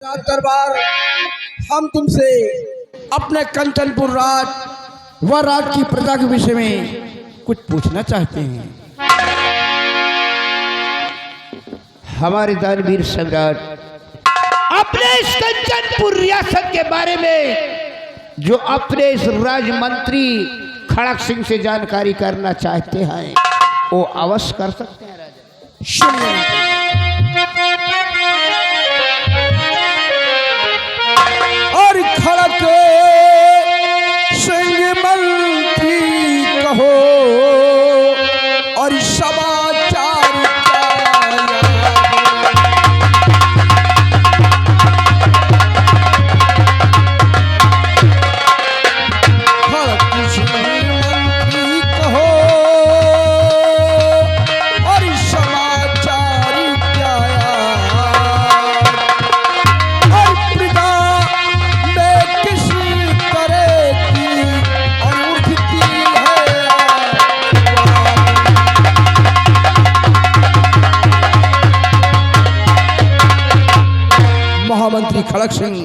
दरबार, हम तुमसे अपने कंचनपुर राज व राज की प्रजा के विषय में कुछ पूछना चाहते हैं। हमारे दानवीर सम्राट अपने इस कंचनपुर रियासत के बारे में जो अपने इस राजमंत्री खड़क सिंह से जानकारी करना चाहते हैं वो अवश्य कर सकते हैं। राजा सुनिए, और खड़क सिंह मंत्री कहो और समाचार महामंत्री खड़क सिंह,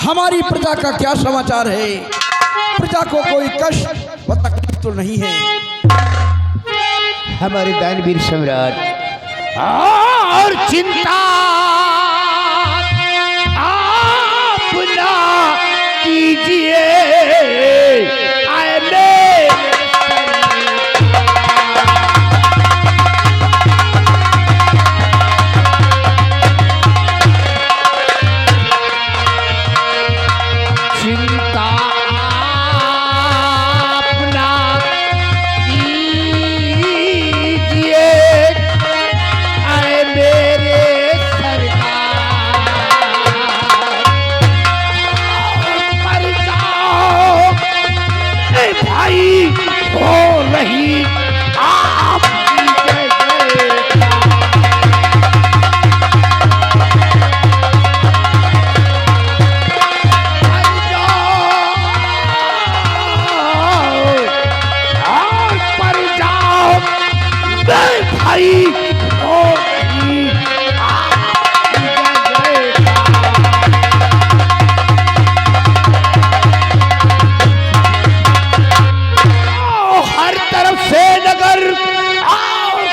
हमारी प्रजा का क्या समाचार है? प्रजा को कोई कष्ट व तकलीफ तो नहीं है? हमारे दानवीर सम्राट और चिंता आप ना कीजिए।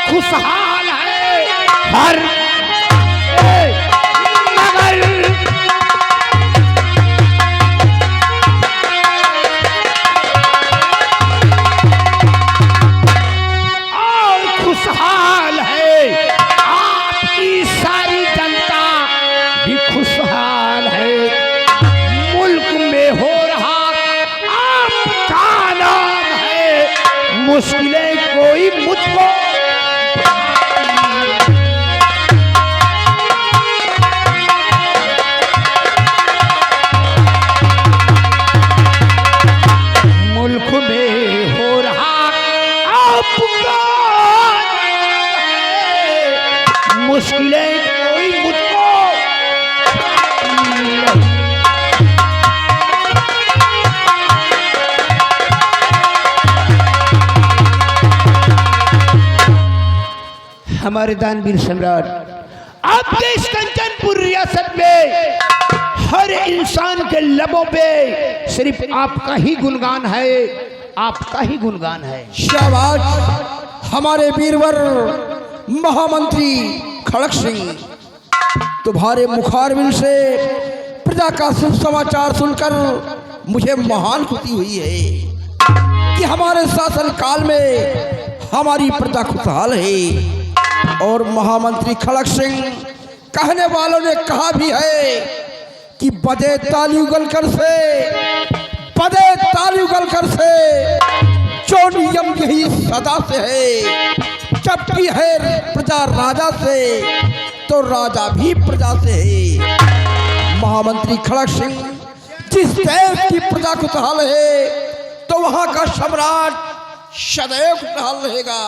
खुशहाल है हर नगर, और खुशहाल है आपकी सारी जनता भी खुशहाल है। मुल्क में हो रहा आपका नाम है, मुश्किलें कोई मुझको मुश्किलें कोई मुझको हमारे दानवीर सम्राट आपके इस कंचनपुर रियासत में हर इंसान के लबों पे सिर्फ आपका ही गुणगान है, आपका ही गुणगान है। शाबाश हमारे वीरवर महामंत्री खड़क सिंह, तुम्हारे मुखारबिन से प्रजा का शुभ समाचार सुनकर मुझे महान खुशी हुई है कि हमारे शासन काल में हमारी प्रजा खुशहाल है। और महामंत्री खड़क सिंह, कहने वालों ने कहा भी है कि बजे ताली उगलकर से जो नियम यही सदा से है, जब भी है प्रजा राजा से तो राजा भी प्रजा से है। महामंत्री खड़क सिंह, जिस देश की प्रजा खुशहाल है तो वहां का सम्राट सदैव खुशहाल रहेगा।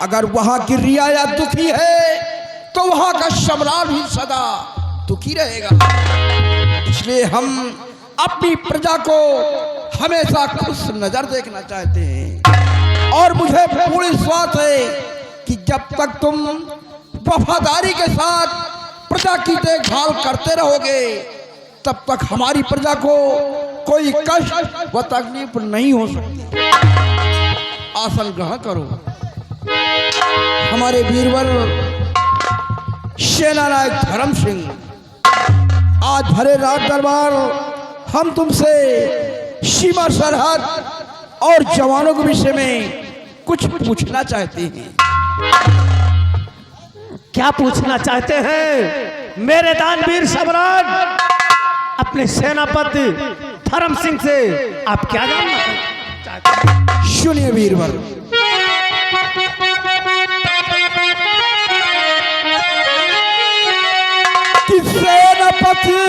अगर वहां की रियाया दुखी है तो वहां का सम्राट भी सदा दुखी रहेगा। इसलिए हम अपनी प्रजा को हमेशा खुश नजर देखना चाहते हैं और मुझे पूरी विश्वास है कि जब तक तुम वफादारी के साथ प्रजा की देखभाल करते रहोगे तब तक हमारी प्रजा को कोई कष्ट व तकलीफ नहीं हो सकती। आसन ग्रहण करो। हमारे वीरवर सेना नायक धर्म सिंह, आज भरे रात दरबार हम तुमसे सीमा सरहद और जवानों के विषय में कुछ पूछना चाहते हैं। क्या पूछना चाहते हैं मेरे दानवीर सम्राट? अपने सेनापति धर्म सिंह से आप क्या जानना चाहते हैं? सुनिए वीरवर, कि सेनापति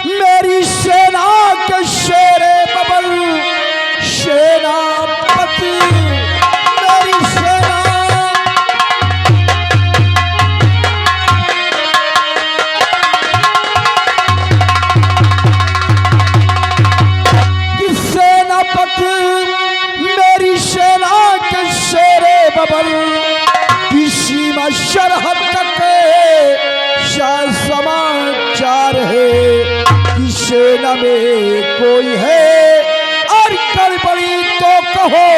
मेरी सेना के शेरे बबल, सेनापति मेरी सेना कि सेनापति मेरी सेना के शेरे बबल की सीमा सरहद तक समाचार है कि सेना में कोई है और गड़बड़ी तो कहो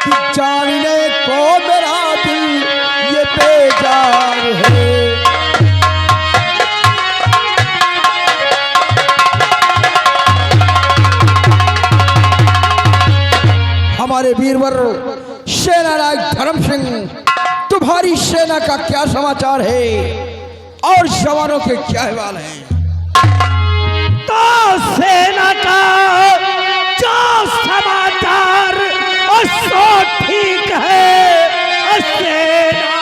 कि जानने को मेरा दिल ये बेजार है। हमारे वीरवर सेना नायक धर्म सिंह, तुम्हारी सेना का क्या समाचार है और जवानों के क्या हाल हैं? तो सेना का जो समाचार और सो ठीक है। और सेना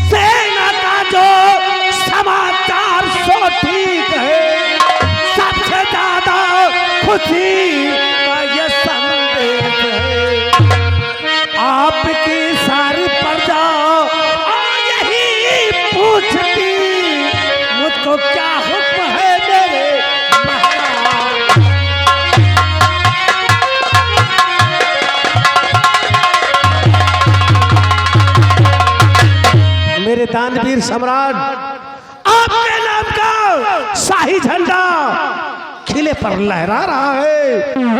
सेना का जो समाचार सो ठीक है। सबसे ज्यादा खुशी का ये संदेश है, आपकी सारी प्रजा यही पूछती मुझको क्या हुक्म है मेरे महाराज। मेरे दानवीर सम्राट, आपके नाम का शाही झंडा किले पर लहरा रहा है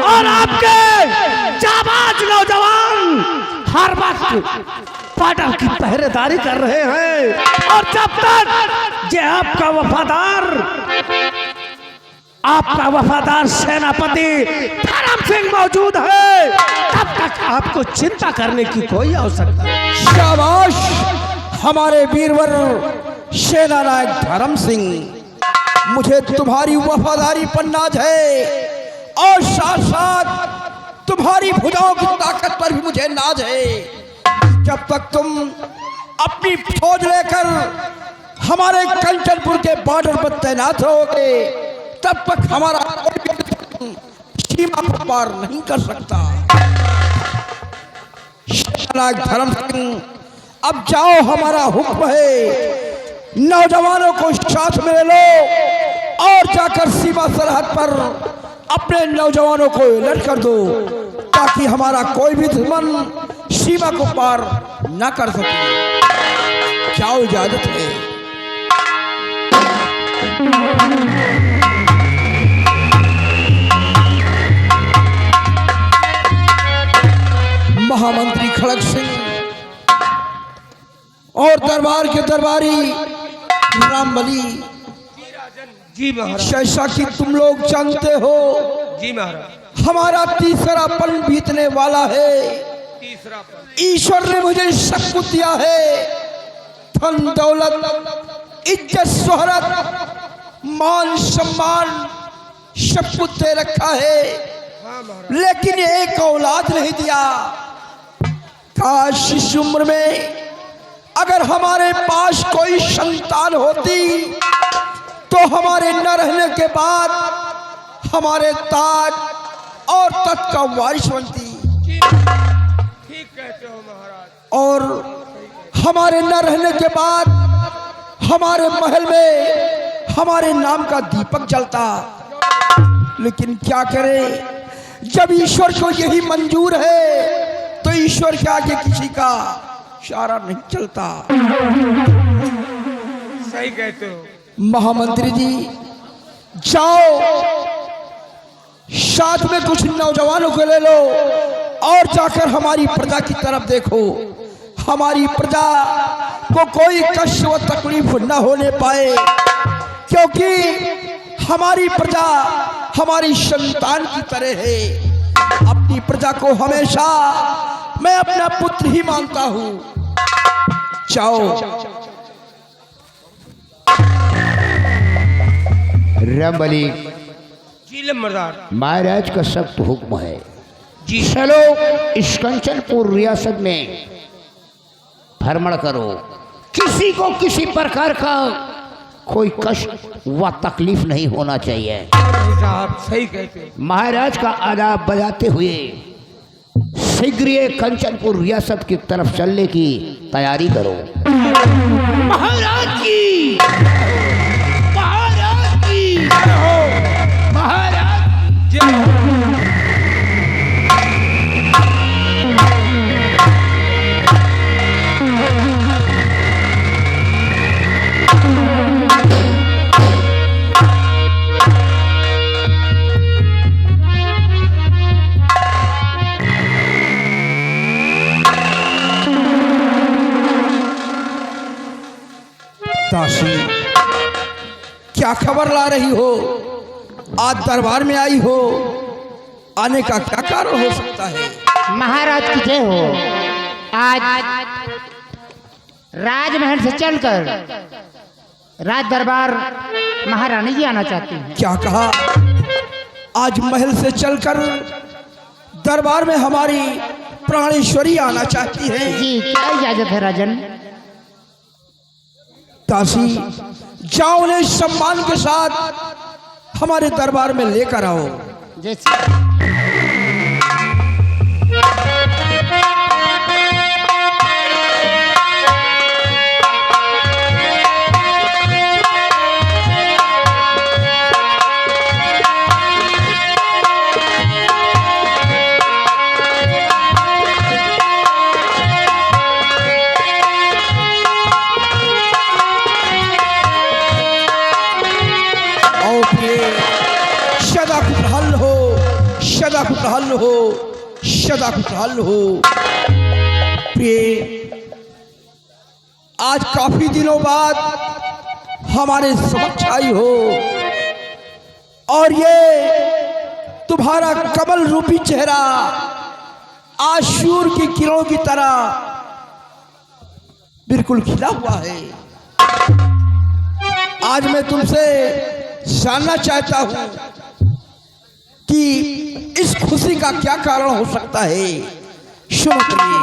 और आपके जाबाज नौजवान हर वक्त बॉर्डर की पहरेदारी कर रहे हैं। और जब तक ये आपका वफादार सेनापति धर्म सिंह मौजूद है तब तक आपको चिंता करने की कोई आवश्यकता नहीं। शाबाश हमारे वीरवर सेना नायक धर्म सिंह, मुझे तुम्हारी वफादारी पर नाज है और साथ साथ तुम्हारी भुजाओं की ताकत पर भी मुझे नाज है। जब तक तुम अपनी फौज लेकर हमारे कंचनपुर के बॉर्डर पर तैनात रहोगे तब तक हमारा कोई सीमा को पार नहीं कर सकता। धर्म सिंह, अब जाओ, हमारा हुक्म है। नौजवानों को साथ में ले लो और जाकर सीमा सरहद पर अपने नौजवानों को अलर्ट कर दो ताकि हमारा कोई भी दुश्मन सीमा को पार न कर सके। जाओ, इजाजत है। महामंत्री खड़ग सिंह और दरबार के दरबारी रामबली, जी महाराज। जैसा कि तुम लोग जानते हो, जी महाराज। हमारा तीसरा पल बीतने वाला है। तीसरा पल ईश्वर ने मुझे सब कुछ दिया है, धन दौलत, इज्जत, शोहरत, मान सम्मान सब कुछ दे रखा है, लेकिन एक औलाद नहीं दिया। काश इस उम्र में अगर हमारे पास कोई संतान होती तो हमारे न रहने के बाद हमारे ताज और तख्त का वारिस बनती। ठीक कहते हो महाराज। और हमारे न रहने के बाद हमारे महल में हमारे नाम का दीपक जलता। लेकिन क्या करे, जब ईश्वर को यही मंजूर है तो ईश्वर के आगे किसी का इशारा नहीं चलता। सही कहते हो। महामंत्री जी जाओ, साथ में कुछ नौजवानों को ले लो और जाकर हमारी प्रजा की तरफ देखो। हमारी प्रजा को कोई कष्ट व तकलीफ न होने पाए, क्योंकि हमारी प्रजा हमारी संतान की तरह है। अपनी प्रजा को हमेशा मैं अपना पुत्र ही मानता हूं। जाओ। रामबली जी लम्बरदार। महाराज का सख्त हुक्म है जी। चलो इस कंचनपुर रियासत में भ्रमण करो, किसी को किसी प्रकार का कोई कष्ट व तकलीफ नहीं होना चाहिए। साहब सही कहते हो। महाराज का आदाब बजाते हुए शीघ्र ये कंचनपुर रियासत की तरफ चलने की तैयारी करो। महाराज की, महाराज की, महाराज जय। दासी, क्या खबर ला रही हो? आज दरबार में आई हो, आने का क्या कारण हो सकता है? महाराज की जय हो। आज राजमहल से चलकर राज दरबार महारानी जी आना चाहती हैं। क्या कहा? आज महल से चलकर दरबार में हमारी प्राणेश्वरी आना चाहती है। जी क्या इजाजत है राजन? दासी, जाओ उन्हें सम्मान के साथ हमारे दरबार में लेकर आओ। जैसे सदा खुशहाल हो, सदा खुशहाल हो, सदा खुशहाल हो। प्रिय, आज काफी दिनों बाद हमारे समक्ष आई हो और ये तुम्हारा कमल रूपी चेहरा आज सूर्य की किरणों की तरह बिल्कुल खिला हुआ है। आज मैं तुमसे जानना चाहता हूं कि इस खुशी का क्या कारण हो सकता है। सुनो प्रिय,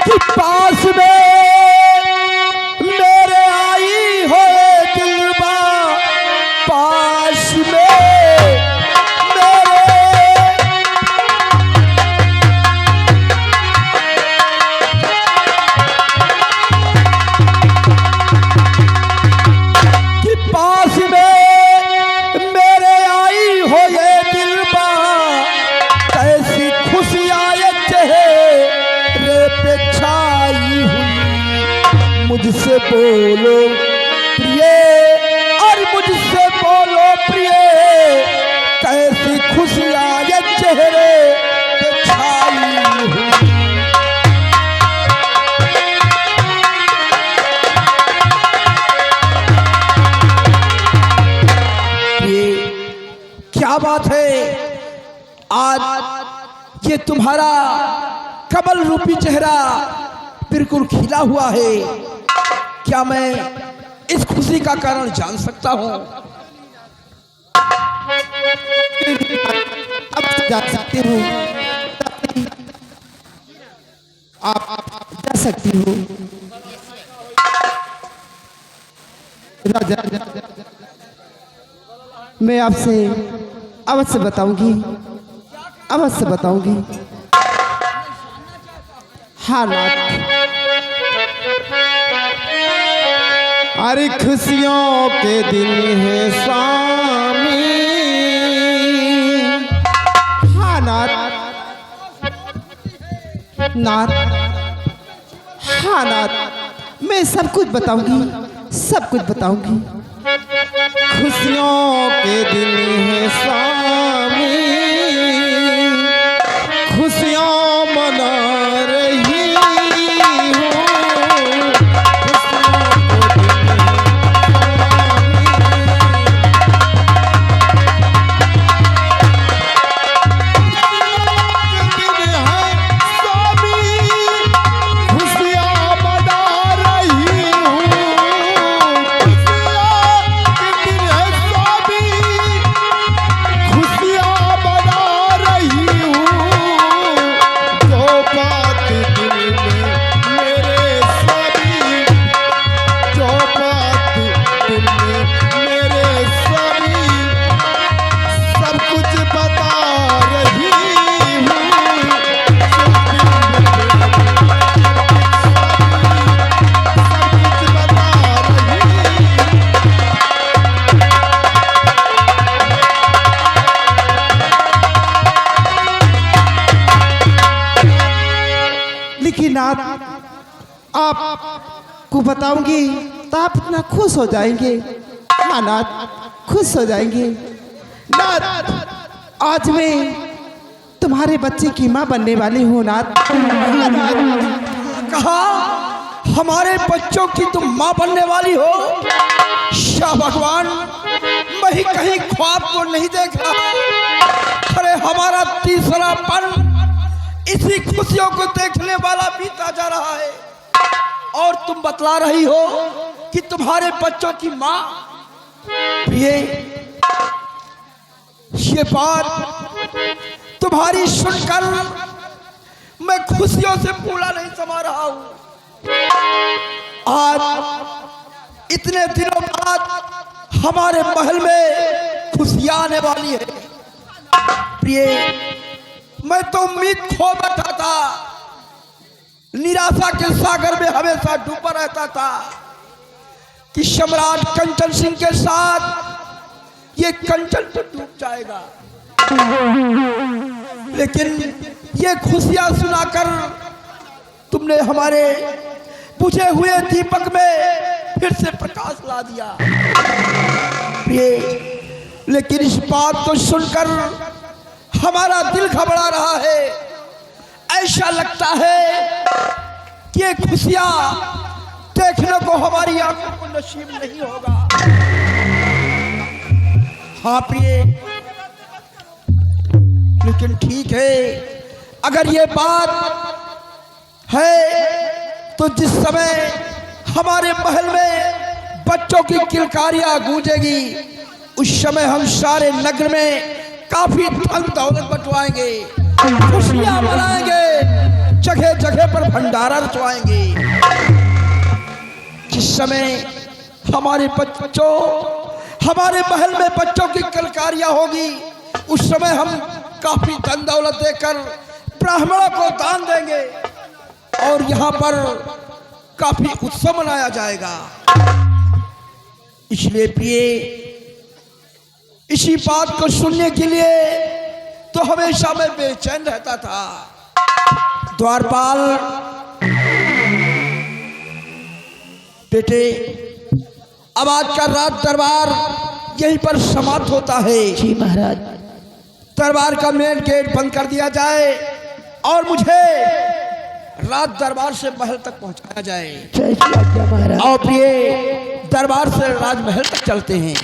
कि पास में मेरे आई हो दिलवा, पास में मुझसे बोलो प्रिय, और मुझसे बोलो प्रिय, कैसी खुशियाँ ये चेहरे पे छाई हुई। ये क्या बात है? आज ये तुम्हारा कमल रूपी चेहरा बिल्कुल खिला हुआ है। क्या मैं इस खुशी का कारण जान सकता हूं? अब जा सकती हूँ, आप जा सकती हो। राजा, मैं आपसे अवश्य बताऊंगी, अवश्य बताऊंगी। हाँ नाथ, अरे खुशियों के दिन है स्वामी। हाँ नाथ, नाथ, हाँ नाथ, मैं सब कुछ बताऊंगी, सब कुछ बताऊंगी। खुशियों के दिन है स्वामी, खुशियाँ मना रही हूँ। आपको बताऊंगी तो आप इतना खुश हो जाएंगे। हाँ नाथ, खुश हो जाएंगे। नाथ, आज मैं तुम्हारे बच्चे की माँ बनने वाली हूँ नाथ। कहा हमारे बच्चों की तुम माँ बनने वाली हो? शाह भगवान, मैं ही कहीं ख्वाब को नहीं देखा। अरे हमारा तीसरा पल इसी खुशियों को देखने वाला बीता जा रहा है और तुम बतला रही हो कि तुम्हारे बच्चों की माँ। ये बात तुम्हारी सुनकर मैं खुशियों से पूरा नहीं समा रहा हूं। आज इतने दिनों बाद हमारे महल में खुशियां आने वाली है। प्रिय, मैं तो उम्मीद खो बैठा था, निराशा के सागर में हमेशा डूबा रहता था कि सम्राट कंचन सिंह के साथ ये कंचन तो डूब जाएगा। लेकिन ये खुशियां सुनाकर तुमने हमारे बुझे हुए दीपक में फिर से प्रकाश ला दिया। लेकिन इस बात को सुनकर हमारा दिल घबरा रहा है। ऐसा लगता है कि ये खुशियां देखने को हमारी आंखों को नसीब नहीं होगा। हाँ प्रिय, लेकिन ठीक है, अगर ये बात है तो जिस समय हमारे महल में बच्चों की किलकारियां गूंजेगी उस समय हम सारे नगर में काफी धन दौलत बंटवाएंगे, खुशियां मनाएंगे, जगह जगह पर भंडारा रचवाएंगे। जिस समय हमारे बच्चों, हमारे महल में बच्चों की किलकारियां होगी उस समय हम काफी धन दौलत देकर ब्राह्मणों को दान देंगे और यहाँ पर काफी उत्सव मनाया जाएगा। इसलिए प्रिय, इसी बात को सुनने के लिए तो हमेशा मैं बेचैन रहता था। द्वारपाल बेटे, अब आज का रात दरबार यहीं पर समाप्त होता है। जी महाराज। दरबार का मेन गेट बंद कर दिया जाए और मुझे रात दरबार से महल तक पहुंचाया जाए। जय श्री राजा महाराज। और प्रिय, दरबार से राजमहल तक चलते हैं।